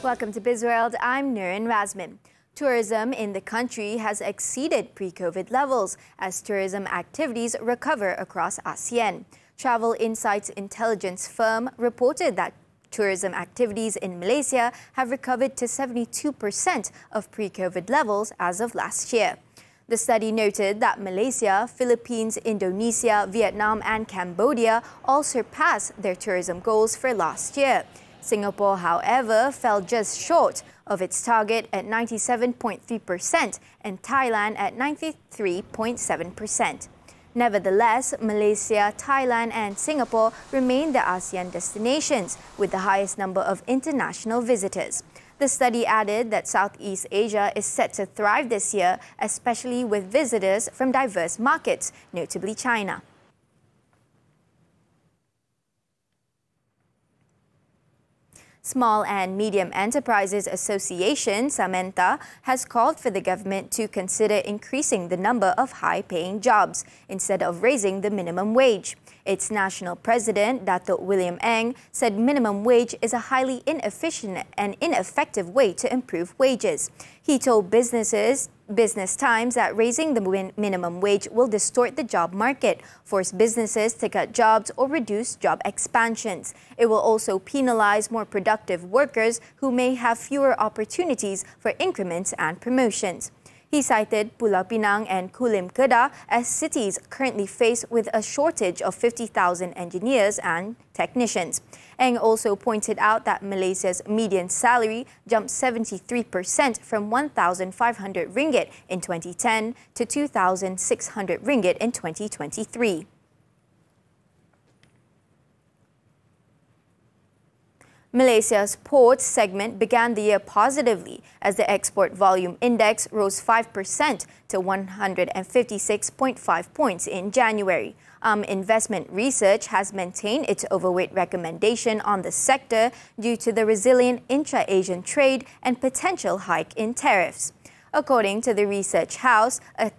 Welcome to Bizworld. I'm Nuryn Razmyn. Tourism in the country has exceeded pre-COVID levels as tourism activities recover across Asean. Travel Insights intelligence firm reported that tourism activities in Malaysia have recovered to 72% of pre-COVID levels as of last year. The study noted that Malaysia, Philippines, Indonesia, Vietnam and Cambodia all surpassed their tourism goals for last year. Singapore, however, fell just short of its target at 97.3% and Thailand at 93.7%. Nevertheless, Malaysia, Thailand and Singapore remain the ASEAN destinations with the highest number of international visitors. The study added that Southeast Asia is set to thrive this year, especially with visitors from diverse markets, notably China. Small and Medium Enterprises Association, Samenta, has called for the government to consider increasing the number of high-paying jobs instead of raising the minimum wage. Its national president, Datuk William Eng, said minimum wage is a highly inefficient and ineffective way to improve wages. He told Business Times that raising the minimum wage will distort the job market, force businesses to cut jobs or reduce job expansions. It will also penalize more productive workers who may have fewer opportunities for increments and promotions. He cited Pulau Pinang and Kulim Kedah as cities currently faced with a shortage of 50,000 engineers and technicians. Eng also pointed out that Malaysia's median salary jumped 73% from 1,500 ringgit in 2010 to 2,600 ringgit in 2023. Malaysia's ports segment began the year positively as the export volume index rose 5% to 156.5 points in January. Investment Research has maintained its overweight recommendation on the sector due to the resilient intra-Asian trade and potential hike in tariffs. According to the research house, a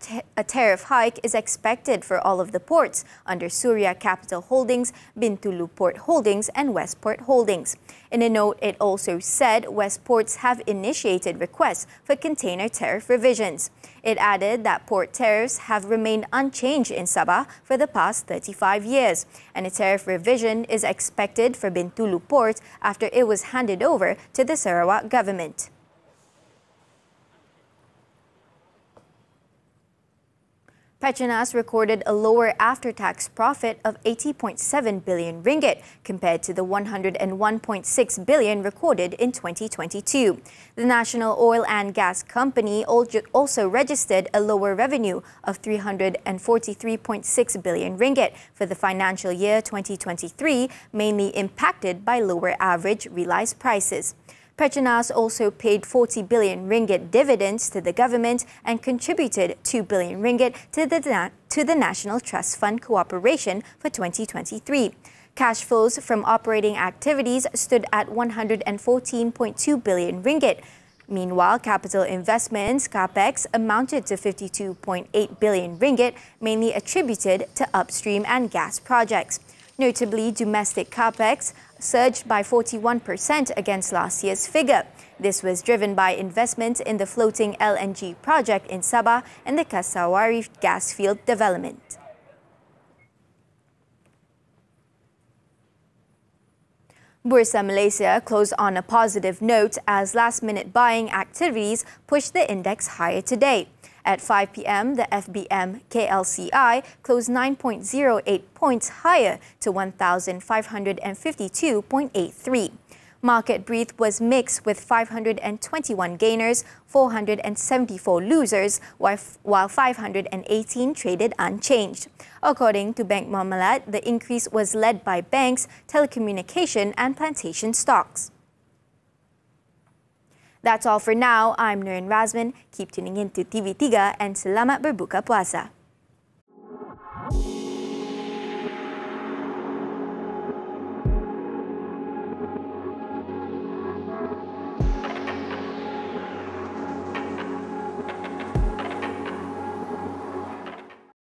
tariff hike is expected for all of the ports under Surya Capital Holdings, Bintulu Port Holdings and Westport Holdings. In a note, it also said Westports have initiated requests for container tariff revisions. It added that port tariffs have remained unchanged in Sabah for the past 35 years, and a tariff revision is expected for Bintulu Port after it was handed over to the Sarawak government. Petronas recorded a lower after-tax profit of 80.7 billion ringgit compared to the 101.6 billion recorded in 2022. The National Oil and Gas Company also registered a lower revenue of 343.6 billion ringgit for the financial year 2023, mainly impacted by lower average realized prices. Petronas also paid 40 billion ringgit dividends to the government and contributed 2 billion ringgit to the National Trust Fund Cooperation for 2023. Cash flows from operating activities stood at 114.2 billion ringgit. Meanwhile, capital investments, CAPEX, amounted to 52.8 billion ringgit, mainly attributed to upstream and gas projects. Notably, domestic CAPEX surged by 41% against last year's figure. This was driven by investments in the floating LNG project in Sabah and the Kasawari gas field development. Bursa Malaysia closed on a positive note as last-minute buying activities pushed the index higher today. At 5 p.m., the FBM KLCI closed 9.08 points higher to 1,552.83. Market breadth was mixed with 521 gainers, 474 losers, while 518 traded unchanged. According to Bank Muamalat, the increase was led by banks, telecommunication and plantation stocks. That's all for now. I'm Nuryn Razmyn. Keep tuning in to TV3 and selamat berbuka puasa.